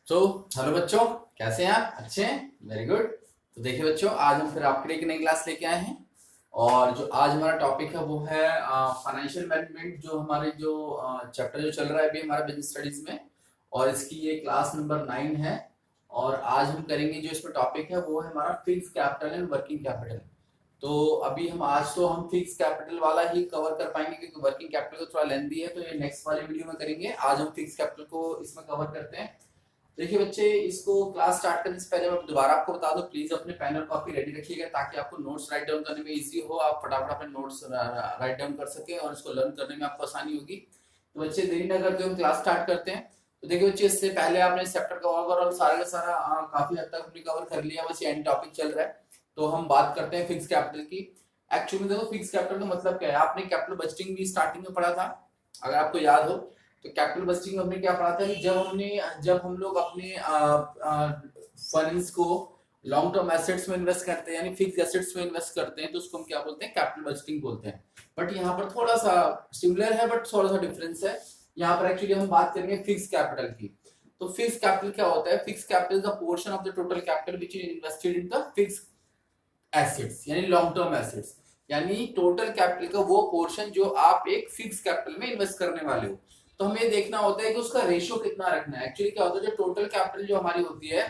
तो हेलो बच्चों, कैसे हैं आप? अच्छे हैं? Very good. तो देखिए बच्चों, आज हम फिर आपके लिए एक नई क्लास लेके आए हैं। और जो आज हमारा टॉपिक है वो है फाइनेंशियल मैनेजमेंट, जो हमारे जो चैप्टर जो चल रहा है अभी हमारा बिजनेस स्टडीज में। और इसकी ये क्लास नंबर 9 है। और आज हम करेंगे, जो इसमें टॉपिक है वो है हमारा fix capital and working capital. तो अभी हम फिक्स कैपिटल वाला ही कवर कर पाएंगे, क्योंकि वर्किंग कैपिटल तो थोड़ा लेंथी है, तो ये नेक्स्ट वाली वीडियो में करेंगे। आज हम फिक्स कैपिटल को इसमें कवर करते हैं। देखिए बच्चे, इसको क्लास स्टार्ट करने से पहले मैं दोबारा आपको बता दूं, प्लीज अपने पेन और कॉपी रेडी रखिएगा, ताकि आपको नोट्स राइट डाउन करने में इजी हो, आप फटाफट अपने नोट्स राइट डाउन कर सके और इसको लर्न करने में आपको आसानी होगी। तो बच्चे देरी न करते हुए क्लास स्टार्ट करते हैं। तो देखिए बच्चे, इससे पहले आपने चैप्टर का ओवरऑल सारा का सारा काफी हद तक अपने कवर कर लिया, बस एंड टॉपिक चल रहा है। तो हम बात करते हैं फिक्स कैपिटल की। एक्चुअली में देखो, फिक्स कैपिटल का मतलब क्या है, आपने कैपिटल बजटिंग भी स्टार्टिंग में पढ़ा था, अगर आपको याद हो। तो कैपिटल बजटिंग में हमने क्या पढ़ा था कि जब हम लोग अपने फंड्स को लॉन्ग टर्म एसेट्स में इन्वेस्ट करते हैं, यानी फिक्स एसेट्स में इन्वेस्ट करते हैं, तो उसको हम क्या बोलते हैं? कैपिटल बजटिंग बोलते हैं। बट यहाँ पर थोड़ा सा सिमिलर है, बट थोड़ा सा डिफरेंस है। यहाँ पर एक्चुअली हम बात करेंगे फिक्स कैपिटल की। तो फिक्स कैपिटल क्या होता है? Fix capital the portion of the total capital which is invested in the fix assets, यानी लॉन्ग टर्म एसेट्स। यानी टोटल कैपिटल का वो पोर्शन जो आप एक फिक्स कैपिटल में इन्वेस्ट करने वाले हो। तो हमें ये देखना होता है कि उसका रेशियो कितना रखना है। एक्चुअली क्या होता है, जो टोटल कैपिटल जो हमारी होती है,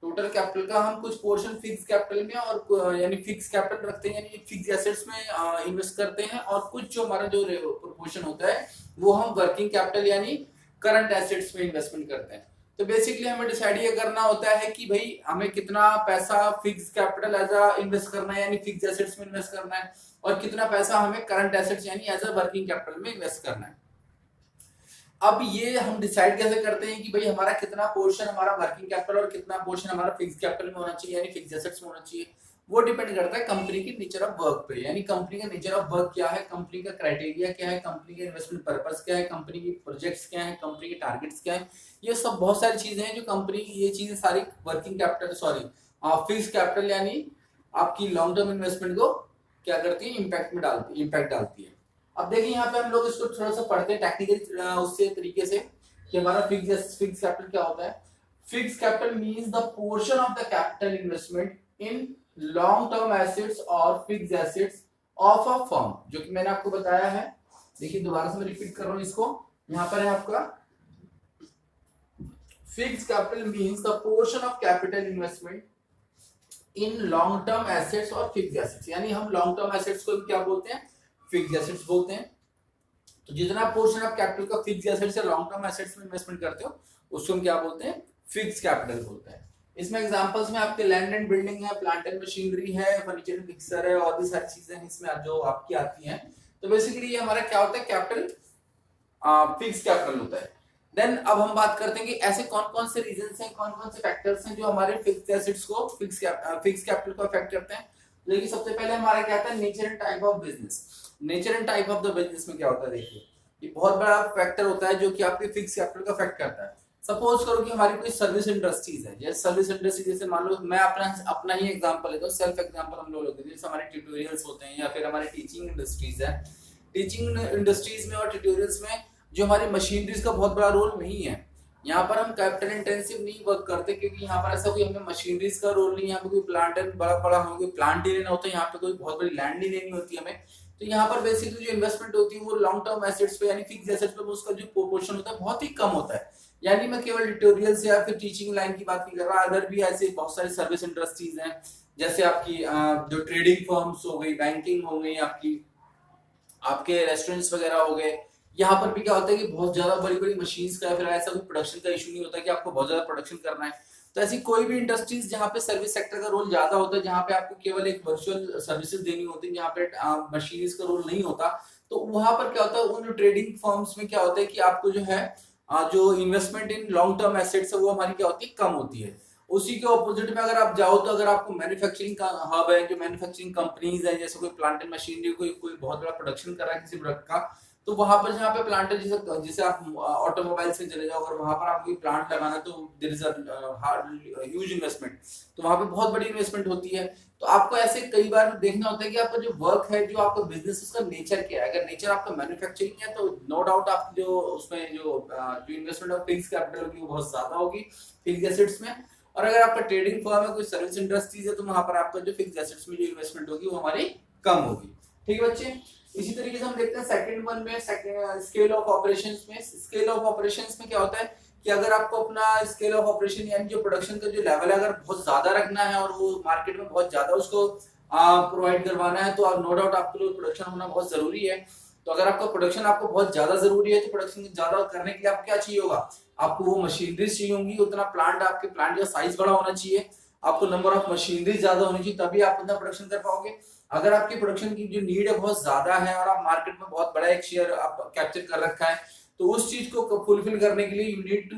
टोटल कैपिटल का हम कुछ पोर्शन फिक्स कैपिटल में और यानी फिक्स कैपिटल रखते हैं, यानी फिक्स एसेट्स में इन्वेस्ट करते हैं, और कुछ जो हमारा जो प्रोपोर्शन होता है वो हम वर्किंग कैपिटल यानी करंट एसेट्स में इन्वेस्टमेंट करते हैं। तो बेसिकली हमें डिसाइड ये करना होता है कि भाई हमें कितना पैसा fix capital as a invest करना है, यानी फिक्स एसेट्स में इन्वेस्ट करना है, और कितना पैसा हमें करंट एसेट्स यानी एज अ वर्किंग कैपिटल में इन्वेस्ट करना है। अब ये हम डिसाइड कैसे करते हैं कि भाई हमारा कितना पोर्शन हमारा वर्किंग कैपिटल और कितना पोर्शन हमारा फिक्स कैपिटल में होना चाहिए, यानी फिक्स एसेट्स में होना चाहिए। वो डिपेंड करता है कंपनी की नेचर ऑफ वर्क पे, यानी कंपनी का नेचर ऑफ वर्क क्या है, कंपनी का क्राइटेरिया क्या है, कंपनी के इन्वेस्टमेंट पर्पस क्या है, कंपनी की प्रोजेक्ट्स क्या है, कंपनी के टारगेट्स क्या है। ये सब बहुत सारी चीजें हैं जो कंपनी, ये चीजें सारी working capital sorry fix capital यानी आपकी लॉन्ग टर्म इन्वेस्टमेंट को क्या करती है? इम्पैक्ट डालती है। अब देखिए, यहाँ पे हम लोग इसको थोड़ा सा पढ़ते हैं टेक्निकल उससे तरीके से कि हमारा फिक्स कैपिटल क्या होता है। Fix capital means the portion of the capital investment in long term assets और fix assets of a firm, जो कि मैंने आपको बताया है। देखिए दोबारा से मैं रिपीट कर रहा हूं इसको। यहाँ पर है आपका fix capital means the portion of capital investment in long term assets और फिक्स एसेट्स, यानी हम लॉन्ग टर्म एसेट्स को क्या बोलते हैं? फिक्स एसेट्स बोलते हैं। तो जितना पोर्शन ऑफ कैपिटल का फिक्स एसेट्स या लॉन्ग टर्म एसेट्स में इन्वेस्टमेंट करते हो, उसको हम क्या बोलते हैं? फिक्स कैपिटल बोलते हैं। इसमें एग्जांपल्स में आपके लैंड एंड बिल्डिंग है, प्लांट एंड मशीनरी है, फर्नीचर एंड फिक्सर है, और भी सारी चीजें हैं इसमें जो आपकी आती हैं। तो बेसिकली ये हमारा क्या होता है? कैपिटल फिक्स कैपिटल होता है। देन अब हम बात करते हैं कि ऐसे कौन कौन से रीजंस हैं, कौन कौन से फैक्टर्स हैं जो हमारे फिक्स एसेट्स को फिक्स कैपिटल को अफेक्ट करते हैं। देखिए सबसे पहले हमारा क्या आता है? Nature and type of business. Nature and type of the business में क्या होता है? देखिए ये बहुत बड़ा फैक्टर होता है जो कि आपके फिक्स कैपिटल को अफेक्ट करता है। सपोज करो कि हमारी कोई सर्विस इंडस्ट्रीज है, जैसे सर्विस इंडस्ट्री, जैसे मान लो मैं अपना अपना ही एग्जांपल लेता हूँ, सेल्फ एग्जांपल हम लोग लेते हैं, जैसे हमारे ट्यूटोरियल्स होते हैं या फिर हमारे टीचिंग इंडस्ट्रीज है। टीचिंग इंडस्ट्रीज में और ट्यूटोरियल्स में जो हमारी मशीनरीज का बहुत बड़ा रोल नहीं है। यहाँ पर हम कैपिटल इंटेंसिव नहीं वर्क करते, क्योंकि यहाँ पर ऐसा कोई हमें मशीनरीज का रोल नहीं है, यहाँ पे कोई प्लांट बड़ा बड़ा हमें कोई प्लांट ही लेना होता है, यहाँ पे कोई बहुत बड़ी लैंड नहीं लेनी होती हमें। तो यहाँ पर बेसिकली जो इन्वेस्टमेंट होती है वो लॉन्ग टर्म एसेट्स पे यानी फिक्स एसेट्स पे, उसका जो प्रोपोर्शन होता है बहुत ही कम होता है। यानी मैं केवल ट्यूटोरियल या फिर टीचिंग लाइन की बात नहीं कर रहा, अदर भी ऐसे बहुत सारी सर्विस इंडस्ट्रीज हैं, जैसे आपकी जो ट्रेडिंग फर्म्स हो गई, बैंकिंग हो गई, आपकी आपके रेस्टोरेंट्स वगैरह हो गए। यहाँ पर भी क्या होता है कि बहुत ज्यादा बड़ी बड़ी मशीन्स का, फिर ऐसा कोई प्रोडक्शन का इशू नहीं होता कि आपको बहुत ज्यादा प्रोडक्शन करना है। तो ऐसी कोई भी इंडस्ट्रीज जहाँ पे सर्विस सेक्टर का रोल ज्यादा होता है, जहाँ पे आपको केवल एक वर्चुअल सर्विसेज देनी होती है, जहाँ पे मशीनरीज का रोल नहीं होता, तो वहां पर क्या होता है? उन ट्रेडिंग फर्म्स में क्या होता है कि आपको जो है जो investment in long term assets है वो हमारी क्या होती है? कम होती है। उसी के ऑपोजिट में अगर आप जाओ, तो अगर आपको मैन्युफैक्चरिंग का हब है, जो मैन्युफैक्चरिंग कंपनीज है, जैसे कोई प्लांट एंड मशीनरी, कोई कोई बहुत बड़ा प्रोडक्शन कर रहा है किसी प्रोडक्ट का, तो वहां पर जहाँ पे प्लांट है, जैसे जैसे आप ऑटोमोबाइल्स में चले जाओ, अगर वहां पर आपको प्लांट लगाना तो देयर इज ह्यूज इन्वेस्टमेंट, तो वहां पे बहुत बड़ी इन्वेस्टमेंट होती है। तो आपको ऐसे कई बार देखना होता है कि आपका जो वर्क है, जो आपका बिजनेस, उसका नेचर क्या है। अगर नेचर आपका मैन्युफैक्चरिंग है तो नो डाउट आप जो उसमें जो इन्वेस्टमेंट ऑफ फिक्स कैपिटल होगी वो बहुत ज्यादा होगी फिक्स एसेट्स में। और अगर आपका ट्रेडिंग फर्म है, कोई सर्विस इंडस्ट्रीज है, तो वहां पर आपका जो फिक्स एसेट्स में जो इन्वेस्टमेंट होगी वो हमारी कम होगी। ठीक है बच्चे। इसी तरीके से हम देखते हैं सेकंड वन में, स्केल ऑफ ऑपरेशंस में। स्केल ऑफ ऑपरेशंस में क्या होता है कि अगर आपको अपना स्केल ऑफ ऑपरेशन यानी जो प्रोडक्शन का जो लेवल है अगर बहुत ज्यादा रखना है और वो मार्केट में बहुत ज्यादा उसको प्रोवाइड करवाना है, तो आप नो डाउट आपके लिए प्रोडक्शन होना बहुत जरूरी है। तो अगर आपका प्रोडक्शन आपको बहुत ज्यादा जरूरी है, तो प्रोडक्शन ज्यादा करने के लिए आपको क्या चाहिए होगा, आपको वो मशीनरीज चाहिए होंगी, उतना प्लांट, आपके प्लांट का साइज बड़ा होना चाहिए, आपको नंबर ऑफ मशीनरीज ज्यादा होनी चाहिए, तभी आप उतना प्रोडक्शन कर पाओगे। अगर आपकी प्रोडक्शन की जो नीड है बहुत ज्यादा है और आप मार्केट में बहुत बड़ा एक शेयर आप कैप्चर कर रखा है, तो उस चीज को फुलफिल करने के लिए you need to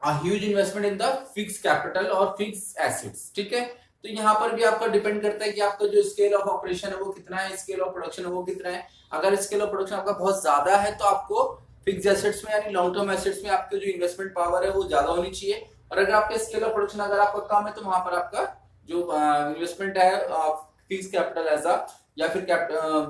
huge investment in the fix capital और फिक्स एसेट्स। ठीक है। तो यहाँ पर भी आपका डिपेंड करता है कि आपका जो स्केल ऑफ ऑपरेशन है वो कितना है, स्केल ऑफ प्रोडक्शन है वो कितना है। अगर स्केल ऑफ प्रोडक्शन आपका बहुत ज्यादा है तो आपको फिक्स एसेट्स में यानी लॉन्ग टर्म एसेट्स में आपकी जो इन्वेस्टमेंट पावर है वो ज्यादा होनी चाहिए। और अगर आपके स्केल ऑफ प्रोडक्शन अगर आपका कम है, तो वहां पर आपका जो इन्वेस्टमेंट है फिक्स कैपिटल एज या फिर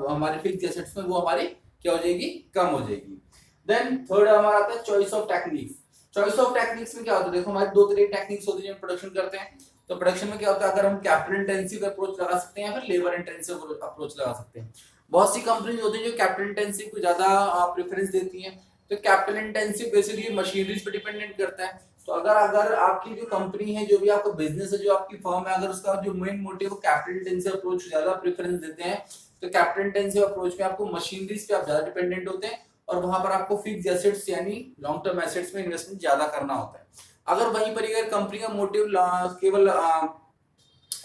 हमारे फिक्स एसेट्स में वो हमारी क्या हो जाएगी, कम हो जाएगी। देन थर्ड हमारा आता है choice of techniques. Choice of techniques में क्या होता है, देखो हमारे दो तरह की टेक्निक्स होती है प्रोडक्शन करते हैं। तो प्रोडक्शन में क्या होता है, अगर हम कैपिटल इंटेंसिव अप्रोच लगा सकते हैं या फिर लेबर इंटेंसिव अप्रोच लगा सकते हैं। बहुत सी कंपनीज होती है जो कैपिटल इंटेंसिव को ज्यादा प्रेफरेंस देती हैं। तो कैपिटल इंटेंसिव बेसिकली मशीनरीज पे डिपेंडेंट करता है। तो अगर अगर आपकी जो कंपनी है, जो भी आपका बिजनेस है, जो आपकी फर्म है, अगर उसका जो main motive capital intensive approach ज्यादा प्रेफरेंस देते हैं, तो कैपिटल इंटेंसिव अप्रोच में आपको मशीनरीज पे आप ज्यादा डिपेंडेंट होते हैं और वहां पर आपको फिक्स एसेट्स यानी लॉन्ग टर्म एसेट्स में इन्वेस्टमेंट ज्यादा करना होता है। अगर वहीं पर अगर कंपनी का मोटिव केवल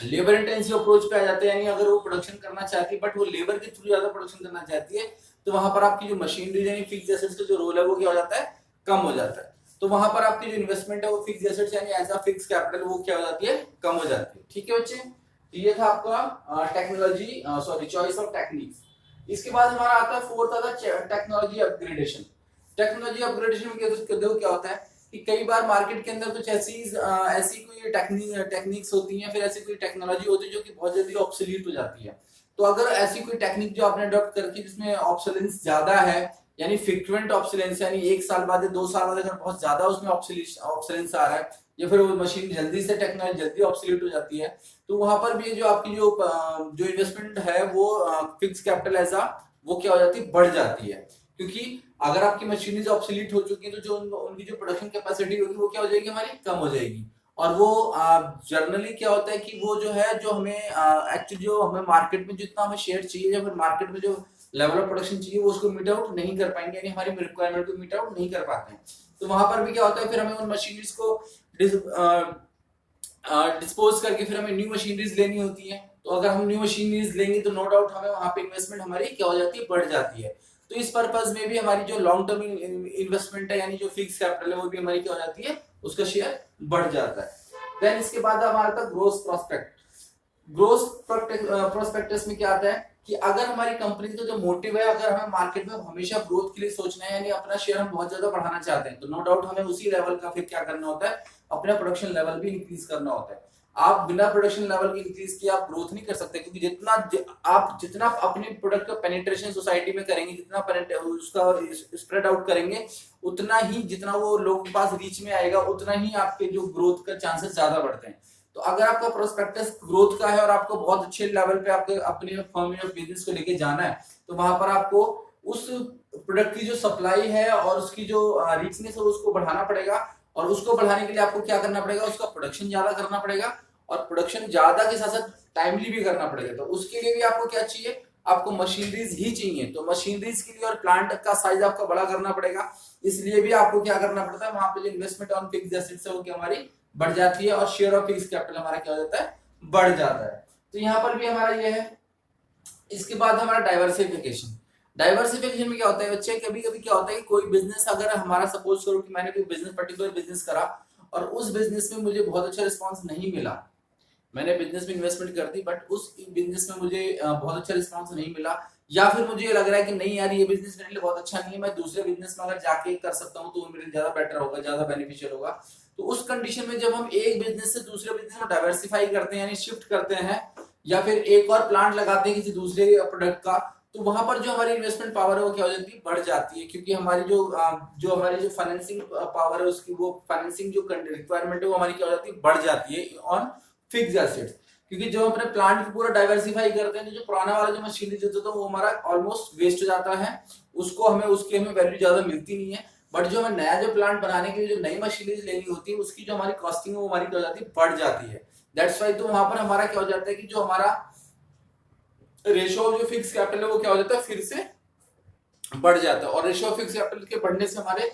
लेबर इंटेंसिव अप्रोच पे आ जाते हैं, यानी अगर वो प्रोडक्शन करना चाहती है बट वो लेबर के थ्रू ज्यादा प्रोडक्शन करना चाहती है, तो वहां पर आपकी जो मशीनरी यानी फिक्स एसेट्स का जो रोल है वो क्या हो जाता है, कम हो जाता है। तो वहां पर आपकी जो इन्वेस्टमेंट है वो फिक्स एसेट्स यानी एज अ फिक्स कैपिटल वो क्या हो जाती है, कम हो जाती है। ठीक है बच्चे। ये था आपका technology sorry choice of techniques. इसके बाद हमारा आता है फोर्थ आता है टेक्नोलॉजी अपग्रेडेशन। टेक्नोलॉजी अपग्रेडेशन में क्या होता है कि कई बार मार्केट के अंदर कुछ ऐसी कोई टेक्निक्स होती हैं, फिर ऐसी कोई टेक्नोलॉजी होती है जो कि बहुत जल्दी ऑब्सोलीट हो जाती है। तो अगर ऐसी कोई टेक्निक जो आपने अडॉप्ट करके जिसमें ऑब्सोलेंस ज्यादा है, यानी फ्रीक्वेंट ऑब्सोलेंस, यानी 1 साल बाद या 2 साल बाद अगर बहुत ज्यादा उसमें ऑब्सोलेंस आ रहा है, या फिर वो मशीन जल्दी से टेक्नोलॉजी जल्दी ऑब्सोलीट हो जाती है, तो वहां पर भी जो आपकी जो इन्वेस्टमेंट है वो फिक्स कैपिटल एज वो क्या हो जाती है, बढ़ जाती है। क्योंकि अगर आपकी मशीनरीज ऑब्सोलीट हो चुकी है, तो जो उनकी जो प्रोडक्शन कैपेसिटी होगी वो क्या हो जाएगी, हमारी कम हो जाएगी। और वो जनरली क्या होता है कि वो जो है, जो हमें एक्चुअली जो हमें मार्केट में जितना हमें शेयर चाहिए या फिर मार्केट में जो लेवल ऑफ प्रोडक्शन चाहिए वो उसको मीट आउट नहीं कर पाएंगे, यानी हमारी रिक्वायरमेंट को मीट आउट नहीं कर पाते हैं। तो वहां पर भी क्या होता है, फिर हमें उन मशीनरीज को डिस्पोज करके फिर हमें न्यू मशीनरीज लेनी होती है। तो अगर हम न्यू मशीनरीज लेंगे तो नो डाउट हमें वहां पे इन्वेस्टमेंट हमारी क्या हो जाती है, बढ़ जाती है। तो इस पर्पज में भी हमारी जो लॉन्ग टर्म इन्वेस्टमेंट है यानी जो फिक्स कैपिटल है वो भी हमारी क्या हो जाती है, उसका शेयर बढ़ जाता है। देन इसके बाद हमारा था ग्रोथ प्रोस्पेक्ट। ग्रोथ प्रोस्पेक्टस में क्या आता है कि अगर हमारी कंपनी का जो मोटिव है, अगर हमें मार्केट में हमेशा ग्रोथ के लिए सोचना है, यानी अपना शेयर हम बहुत ज्यादा बढ़ाना चाहते हैं, तो नो डाउट हमें उसी लेवल का फिर क्या करना होता है, अपना प्रोडक्शन लेवल भी इंक्रीज करना होता है। आप बिना प्रोडक्शन लेवल के इंक्रीज किए आप ग्रोथ नहीं कर सकते, क्योंकि जितना अपने प्रोडक्ट का पेनिट्रेशन सोसाइटी में करेंगे, जितना उसका स्प्रेड आउट करेंगे, उतना ही जितना वो लोगों के पास रीच में आएगा, उतना ही आपके जो ग्रोथ का चांसेस ज्यादा बढ़ते हैं। तो अगर आपका प्रोस्पेक्टस ग्रोथ का है और आपको बहुत अच्छे लेवल पे आपके अपने फर्म या बिजनेस को लेके जाना है, तो वहां पर आपको उस प्रोडक्ट की जो सप्लाई है और उसकी जो रिचनेस है उसको बढ़ाना पड़ेगा। और उसको बढ़ाने के लिए आपको क्या करना पड़ेगा, उसका प्रोडक्शन ज्यादा करना पड़ेगा, और प्रोडक्शन ज्यादा के साथ साथ टाइमली भी करना पड़ेगा। तो उसके लिए भी आपको क्या चाहिए, आपको मशीनरीज ही चाहिए। तो मशीनरीज के लिए और प्लांट का साइज आपका बड़ा करना पड़ेगा, इसलिए भी आपको क्या करना पड़ता है, वहां पे जो इन्वेस्टमेंट ऑन फिक्स्ड एसेट्स है वो क्या हमारी बढ़ जाती है, और शेयर ऑफ फिक्स कैपिटल हमारा क्या हो जाता है, बढ़ जाता है। तो यहाँ पर भी हमारा ये है। इसके बाद हमारा डाइवर्सिफिकेशन। डाइवर्सिफिकेशन में क्या होता है बच्चे, कभी कभी क्या होता है कि कोई बिजनेस अगर हमारा, सपोज करो कि मैंने कोई बिजनेस पर्टिकुलर बिजनेस करा और उस बिजनेस में मुझे बहुत अच्छा रिस्पॉन्स नहीं मिला, मैंने बिजनेस में इन्वेस्टमेंट कर दी बट उस बिजनेस में मुझे बहुत अच्छा रिस्पॉन्स नहीं मिला, या फिर मुझे ये लग रहा है कि नहीं यार ये बिजनेस मेरे लिए बहुत अच्छा नहीं है, मैं दूसरे बिजनेस में अगर जाके कर सकता हूँ तो वो मेरे लिए ज्यादा बेटर होगा, ज्यादा बेनिफिशियल होगा। तो उस कंडीशन में जब हम एक बिजनेस से दूसरे बिजनेस में डाइवर्सिफाई करते हैं यानी शिफ्ट करते हैं, या फिर एक और प्लांट लगाते हैं किसी दूसरे प्रोडक्ट का, तो वहां पर जो हमारी इन्वेस्टमेंट पावर है वो क्या हो जाती है, बढ़ जाती है। क्योंकि हमारी जो हमारी जो फाइनेंसिंग पावर है उसकी, वो फाइनेंसिंग जो रिक्वायरमेंट है वो हमारी क्या हो जाती है, बढ़ जाती है ऑन फिक्स एसेट्स। क्योंकि जो अपने प्लांट को पूरा डाइवर्सिफाई करते हैं, जो पुराना वाला जो मशीनरी जो होता है वो हमारा ऑलमोस्ट वेस्ट हो जाता है, उसको उसकी हमें वैल्यू ज्यादा मिलती नहीं है। बट जो हमें नया जो प्लांट बनाने के लिए जो नई मशीनरी लेनी होती है उसकी जो हमारी कॉस्टिंग है वो हमारी क्या हो जाती है, बढ़ जाती है। दैट्स वाई तो वहां पर हमारा क्या हो जाता है कि जो हमारा रेशियो ऑफ जो फिक्स कैपिटल है वो क्या हो जाता है, फिर से बढ़ जाता है। और रेशियो ऑफ फिक्स कैपिटल के बढ़ने से हमारे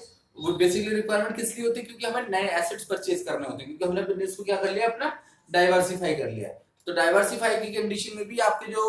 बेसिकली रिक्वायरमेंट किस लिए होती है, क्योंकि हमें नए एसेट्स परचेज करने होते हैं, क्योंकि हमने बिजनेस को क्या कर लिया, अपना डाइवर्सिफाई कर लिया। तो डाइवर्सिफाई की कंडीशन में भी आपके जो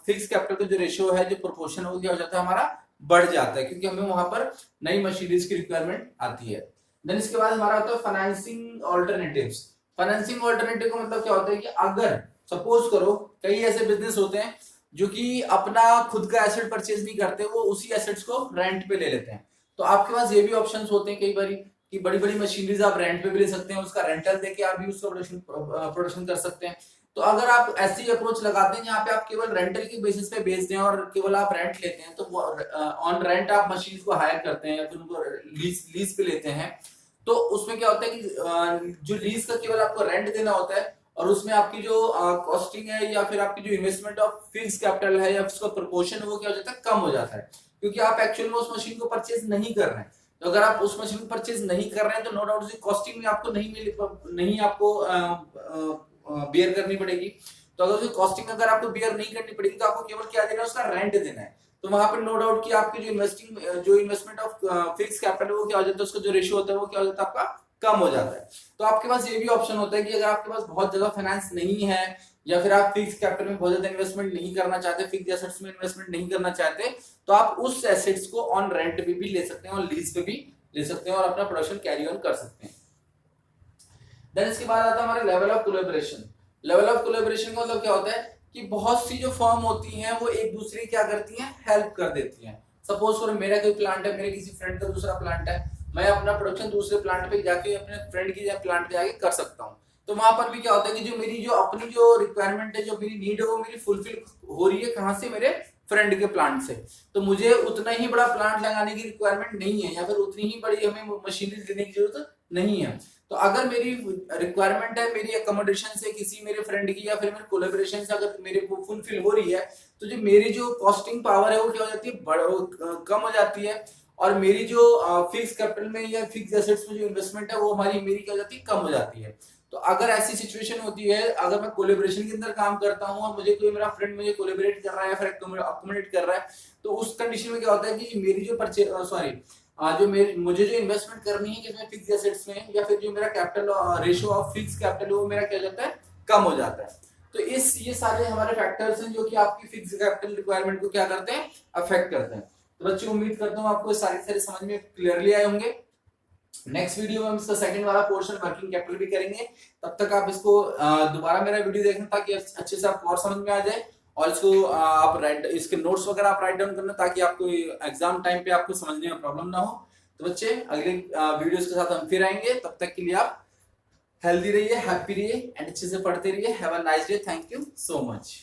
फिक्स कैपिटल का जो रेशियो है, जो प्रोपोर्शन है वो क्या हो जाता है, हमारा बढ़ जाता है, क्योंकि हमें वहां पर नई मशीनरीज की रिक्वायरमेंट आती है। देन इसके बाद हमारा होता है फाइनेंसिंग ऑल्टरनेटिव्स। फाइनेंसिंग ऑल्टरनेटिव का मतलब क्या होता है कि अगर सपोज करो कई ऐसे बिजनेस होते हैं जो कि अपना खुद का एसेट परचेज नहीं करते, वो उसी एसेट्स को रेंट पे ले लेते हैं। तो आपके पास ये भी ऑप्शंस होते हैं कई बार कि बड़ी बड़ी मशीनरीज आप रेंट पे भी ले सकते हैं, उसका रेंटल देके आप भी उसका प्रोडक्शन कर सकते हैं। तो अगर आप ऐसी अप्रोच लगाते हैं जहाँ पे आप केवल रेंटल के बेसिस पे बेचते हैं और केवल आप रेंट लेते हैं, तो ऑन रेंट आप मशीन को हायर करते हैं या फिर उनको लीज पे लेते हैं, तो उसमें क्या होता है कि जो लीज का केवल आपको रेंट देना होता है, और उसमें आपकी जो कॉस्टिंग है या फिर आपकी जो इन्वेस्टमेंट ऑफ फिक्स कैपिटल है या उसका प्रोपोर्शन है वो क्या हो जाता है, कम हो जाता है, क्योंकि आप एक्चुअल में उस मशीन को परचेज नहीं कर रहे हैं। तो अगर आप उस मशीन को परचेज नहीं कर रहे हैं तो नो डाउट उसकी कॉस्टिंग में आपको नहीं आपको बियर करनी पड़ेगी। तो अगर उसकी कॉस्टिंग अगर आपको बियर नहीं करनी पड़ेगी तो आपको केवल क्या देना है, उसका रेंट देना है। तो वहां पर नो डाउट कि आपकी जो इन्वेस्टमेंट ऑफ फिक्स कैपिटल वो क्या हो जाता है, उसका जो रेशियो होता है वो क्या हो जाता है, आपका कम हो जाता है। तो आपके पास ये भी ऑप्शन होता है कि अगर आपके पास बहुत ज्यादा फाइनेंस नहीं है या फिर आप फिक्स कैपिटल में बहुत ज्यादा इन्वेस्टमेंट नहीं करना चाहते, फिक्स एसेट्स में इन्वेस्टमेंट नहीं करना चाहते, तो आप उस एसेट्स को ऑन रेंट पे भी ले सकते हैं और लीज पे भी ले सकते हैं और अपना प्रोडक्शन कैरी ऑन कर सकते हैं। देन इसके बाद आता है हमारा level of collaboration. Level of collaboration का मतलब क्या होता है कि बहुत सी जो फर्म होती हैं वो एक दूसरे की क्या करती हैं, हेल्प कर देती हैं। सपोज करो मेरा कोई प्लांट है, मेरे किसी फ्रेंड का दूसरा प्लांट है, मैं अपना प्रोडक्शन दूसरे प्लांट पे जाके अपने फ्रेंड की प्लांट पे जाके कर सकता हूँ। तो वहां पर भी क्या होता है कि जो मेरी जो अपनी जो रिक्वायरमेंट है, जो मेरी नीड है वो मेरी फुलफिल हो रही है, कहाँ से, मेरे फ्रेंड के प्लांट से। तो मुझे उतना ही बड़ा प्लांट लगाने की रिक्वायरमेंट नहीं है या फिर उतनी ही बड़ी हमें मशीनरी लेने की जरूरत नहीं है। तो अगर मेरी रिक्वायरमेंट है मेरी अकोमोडेशन से किसी मेरे फ्रेंड की या फिर मेरे कोलेबोरेशन से अगर मेरे को फुलफिल हो रही है, तो जो मेरी जो कॉस्टिंग पावर है वो क्या हो जाती है, कम हो जाती है। और मेरी जो फिक्स कैपिटल में या फिक्स एसेट्स में जो इन्वेस्टमेंट है वो मेरी क्या हो जाती है, कम हो जाती है। तो अगर ऐसी सिचुएशन होती है, अगर मैं कोलेबोरेशन के अंदर काम करता हूँ और मुझे कोई मेरा फ्रेंड मुझे कोलेबोरेट कर रहा है या फिर अकोमोडेट कर रहा है, तो उस कंडीशन में क्या होता है कि मेरी जो मुझे जो इन्वेस्टमेंट करनी है किसमें, फिक्स एसेट्स में, या फिर जो मेरा capital ratio of fix capital वो मेरा क्या हो जाता है, कम हो जाता है। तो ये सारे हमारे फैक्टर्स हैं जो कि आपकी फिक्स कैपिटल रिक्वायरमेंट को क्या करते हैं, अफेक्ट करते हैं। तो बच्चों उम्मीद करता हूँ आपको सारी समझ में क्लियरली आए होंगे। नेक्स्ट वीडियो में हम इसका सेकंड वाला पोर्शन वर्किंग कैपिटल भी करेंगे। तब तक आप इसको दोबारा मेरा वीडियो देखना ताकि अच्छे से आपको और समझ में आ जाए, और इसको आप इसके नोट्स वगैरह आप राइट डाउन करना ताकि आपको एग्जाम टाइम पे आपको समझने में प्रॉब्लम ना हो। तो बच्चे अगले वीडियोस के साथ हम फिर आएंगे, तब तक के लिए आप हेल्दी रहिए, हैप्पी रहिए एंड अच्छे से पढ़ते रहिए। Have a nice day, thank you so much.